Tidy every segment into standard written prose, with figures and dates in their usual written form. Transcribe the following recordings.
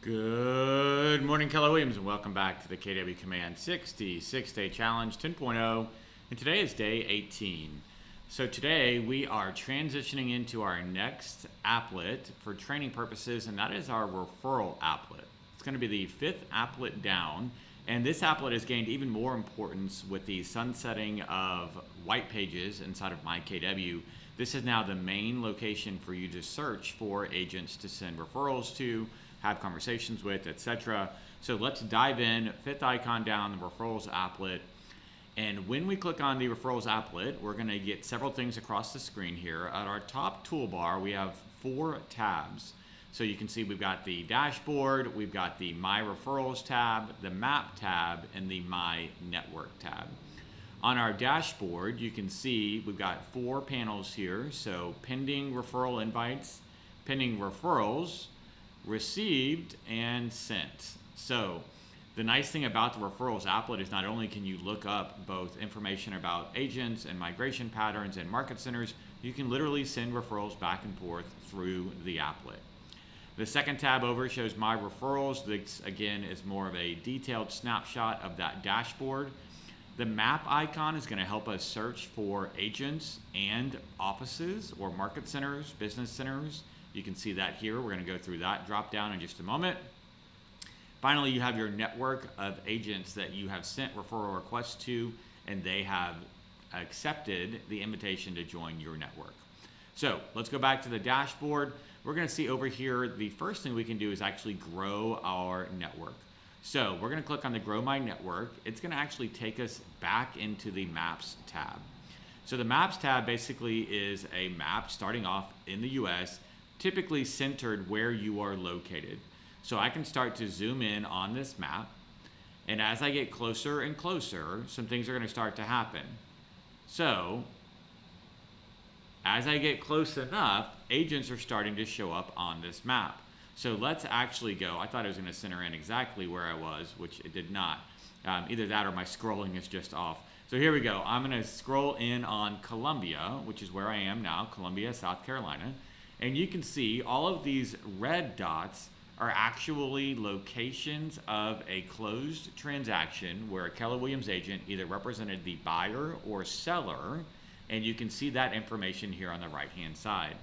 Good morning, Keller Williams, and welcome back to the KW Command 66-Day Challenge 10.0, and today is day 18. So today we are transitioning into our next applet for training purposes, and that is our referral applet. It's going to be the fifth applet down, and this applet has gained even more importance with the sunsetting of white pages inside of MyKW. This is now the main location for you to search for agents to send referrals to, have conversations with, etc. So let's dive in. Fifth icon down, the Referrals Applet. And when we click on the Referrals Applet, we're going to get several things across the screen here. At our top toolbar, we have 4 tabs. So you can see we've got the dashboard, we've got the My Referrals tab, the Map tab, and the My Network tab. On our dashboard, you can see we've got 4 panels here. So pending referral invites, pending referrals, received, and sent. So the nice thing about the Referrals Applet is not only can you look up both information about agents and migration patterns and market centers, you can literally send referrals back and forth through the applet. The second tab over shows My Referrals. This again is more of a detailed snapshot of that dashboard. The map icon is going to help us search for agents and offices or market centers, business centers. You can see that here. We're going to go through that drop down in just a moment. Finally, you have your network of agents that you have sent referral requests to, and they have accepted the invitation to join your network. So let's go back to the dashboard. We're going to see over here, the first thing we can do is actually grow our network. So we're going to click on the Grow My Network. It's going to actually take us back into the Maps tab. So the Maps tab basically is a map starting off in the US, typically centered where you are located. So I can start to zoom in on this map, and as I get closer and closer, some things are going to start to happen. So as I get close enough, agents are starting to show up on this map. So let's actually go. I thought it was going to center in exactly where I was, which it did not. Either that or my scrolling is just off. So here we go. I'm going to scroll in on Columbia, which is where I am now, Columbia, South Carolina. And you can see all of these red dots are actually locations of a closed transaction where a Keller Williams agent either represented the buyer or seller, and you can see that information here on the right-hand side.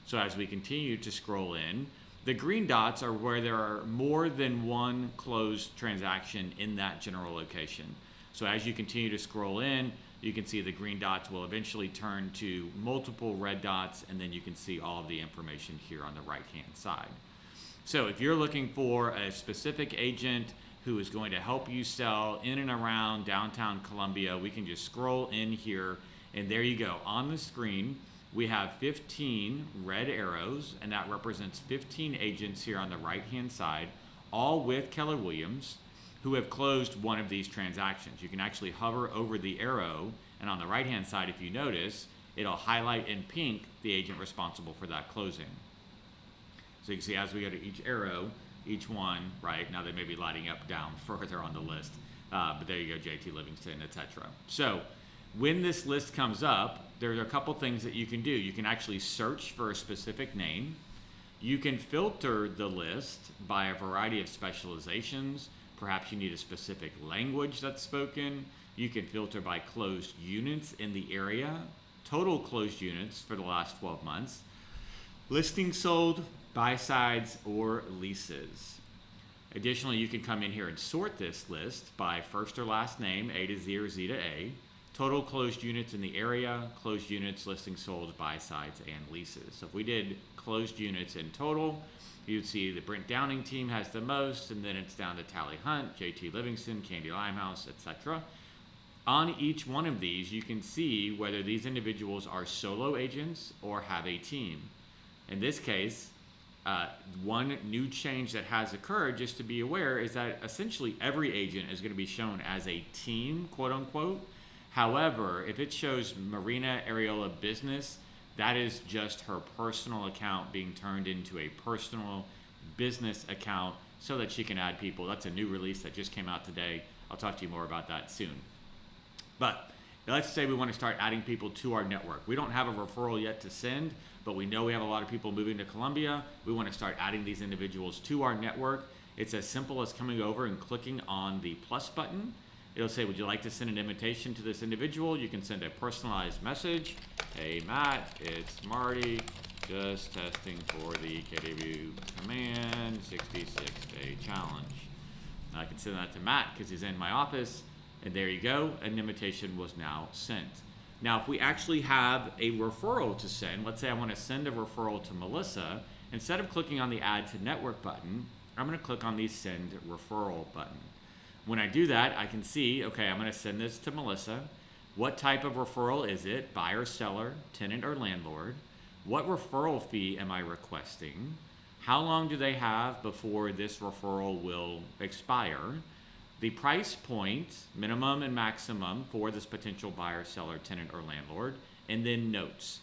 So as we continue to scroll in, the green dots are where there are more than one closed transaction in that general location. So as you continue to scroll in, you can see the green dots will eventually turn to multiple red dots, and then you can see all of the information here on the right-hand side. So if you're looking for a specific agent who is going to help you sell in and around downtown Columbia, we can just scroll in here, and there you go. On the screen, we have 15 red arrows, and that represents 15 agents here on the right-hand side, all with Keller Williams, who have closed one of these transactions. You can actually hover over the arrow, and on the right-hand side, if you notice, it'll highlight in pink the agent responsible for that closing. So you can see as we go to each arrow, each one, right, now they may be lighting up down further on the list, but there you go, JT Livingston, etc. So when this list comes up, there's a couple things that you can do. You can actually search for a specific name. You can filter the list by a variety of specializations. Perhaps you need a specific language that's spoken. You can filter by closed units in the area, total closed units for the last 12 months, listings sold, buy-sides, or leases. Additionally, you can come in here and sort this list by first or last name, A to Z or Z to A, total closed units in the area, closed units, listings sold, buy-sides, and leases. So if we did closed units in total, you'd see the Brent Downing team has the most, and then it's down to Tally Hunt, JT Livingston, Candy Limehouse, etc. On each one of these, you can see whether these individuals are solo agents or have a team. In this case, one new change that has occurred, just to be aware, is that essentially every agent is going to be shown as a team, quote unquote. However, if it shows Marina Ariola Business, that is just her personal account being turned into a personal business account so that she can add people. That's a new release that just came out today. I'll talk to you more about that soon. But let's say we want to start adding people to our network. We don't have a referral yet to send, but we know we have a lot of people moving to Columbia. We want to start adding these individuals to our network. It's as simple as coming over and clicking on the plus button. It'll say, would you like to send an invitation to this individual? You can send a personalized message. Hey, Matt, it's Marty. Just testing for the KW Command 66-day challenge. I can send that to Matt because he's in my office. And there you go. An invitation was now sent. Now, if we actually have a referral to send, let's say I want to send a referral to Melissa, instead of clicking on the Add to Network button, I'm going to click on the Send Referral button. When I do that, I can see, okay, I'm going to send this to Melissa. What type of referral is it? Buyer, seller, tenant, or landlord? What referral fee am I requesting? How long do they have before this referral will expire? The price point, minimum and maximum for this potential buyer, seller, tenant, or landlord, and then notes.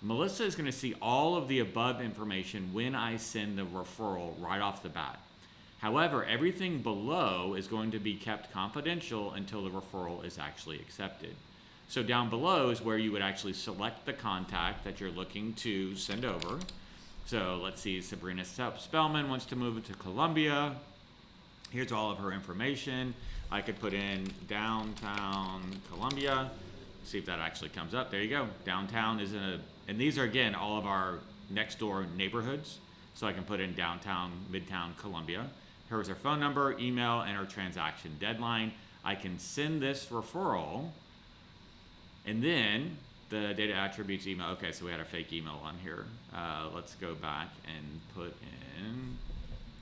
Melissa is going to see all of the above information when I send the referral right off the bat. However, everything below is going to be kept confidential until the referral is actually accepted. So down below is where you would actually select the contact that you're looking to send over. So let's see, Sabrina Spellman wants to move to Columbia. Here's all of her information. I could put in downtown Columbia. See if that actually comes up. There you go. Downtown is and these are again all of our next door neighborhoods. So I can put in downtown, midtown Columbia. Here's her phone number, email, and her transaction deadline. I can send this referral, and then the data attributes email. Okay, so we had a fake email on here. Let's go back and put in,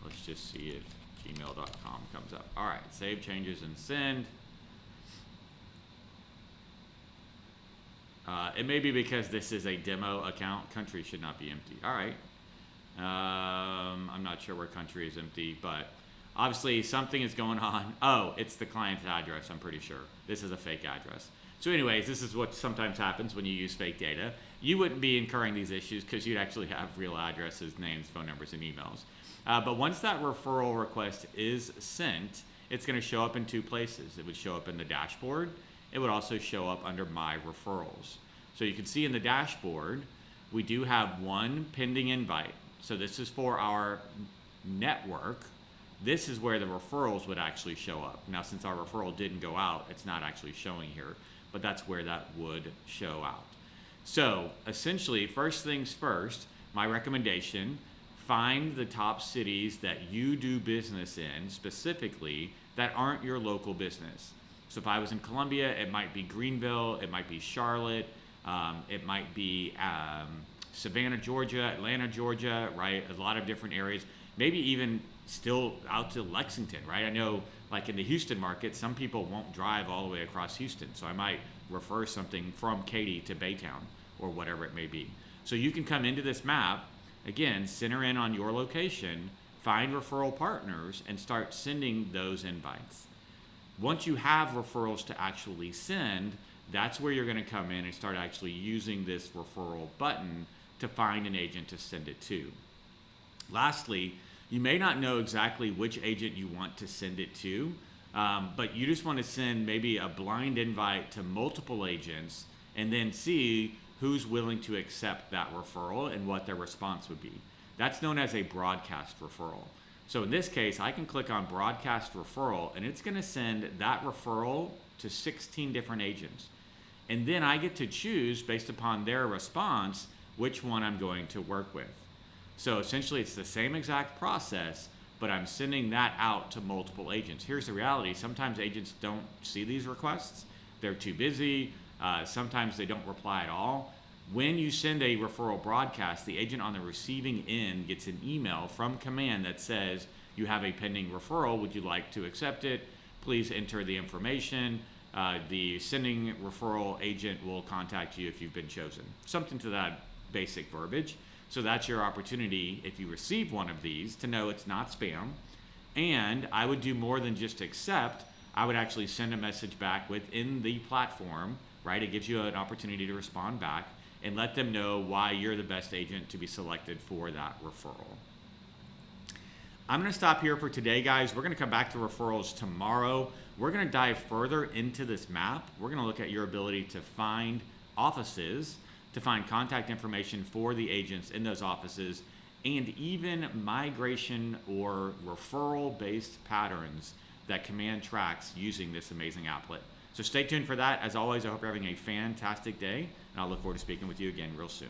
let's just see if gmail.com comes up. All right, save changes and send. It may be because this is a demo account. Country should not be empty. All right. I'm not sure where country is empty, but obviously something is going on. Oh, it's the client's address, I'm pretty sure. This is a fake address. So anyways, this is what sometimes happens when you use fake data. You wouldn't be incurring these issues because you'd actually have real addresses, names, phone numbers, and emails. But once that referral request is sent, it's going to show up in two places. It would show up in the dashboard. It would also show up under My Referrals. So you can see in the dashboard, we do have one pending invite. So this is for our network. This is where the referrals would actually show up. Now, since our referral didn't go out, it's not actually showing here, but that's where that would show out. So essentially, first things first, my recommendation, find the top cities that you do business in specifically that aren't your local business. So if I was in Columbia, it might be Greenville, it might be Charlotte, it might be Savannah, Georgia, Atlanta, Georgia, right? A lot of different areas, maybe even still out to Lexington, right? I know like in the Houston market, some people won't drive all the way across Houston. So I might refer something from Katy to Baytown or whatever it may be. So you can come into this map, again, center in on your location, find referral partners, and start sending those invites. Once you have referrals to actually send, that's where you're going to come in and start actually using this referral button to find an agent to send it to. Lastly, you may not know exactly which agent you want to send it to, but you just want to send maybe a blind invite to multiple agents and then see who's willing to accept that referral and what their response would be. That's known as a broadcast referral. So in this case, I can click on broadcast referral and it's going to send that referral to 16 different agents. And then I get to choose based upon their response which one I'm going to work with. So essentially it's the same exact process, but I'm sending that out to multiple agents. Here's the reality. Sometimes agents don't see these requests. They're too busy. Sometimes they don't reply at all. When you send a referral broadcast, the agent on the receiving end gets an email from command that says, you have a pending referral. Would you like to accept it? Please enter the information. The sending referral agent will contact you if you've been chosen. Something to that basic verbiage. So that's your opportunity, if you receive one of these, to know it's not spam. And I would do more than just accept. I would actually send a message back within the platform, right? It gives you an opportunity to respond back and let them know why you're the best agent to be selected for that referral. I'm going to stop here for today, guys. We're going to come back to referrals tomorrow. We're going to dive further into this map. We're going to look at your ability to find offices, to find contact information for the agents in those offices, and even migration or referral-based patterns that Command tracks using this amazing applet. So stay tuned for that. As always, I hope you're having a fantastic day, and I look forward to speaking with you again real soon.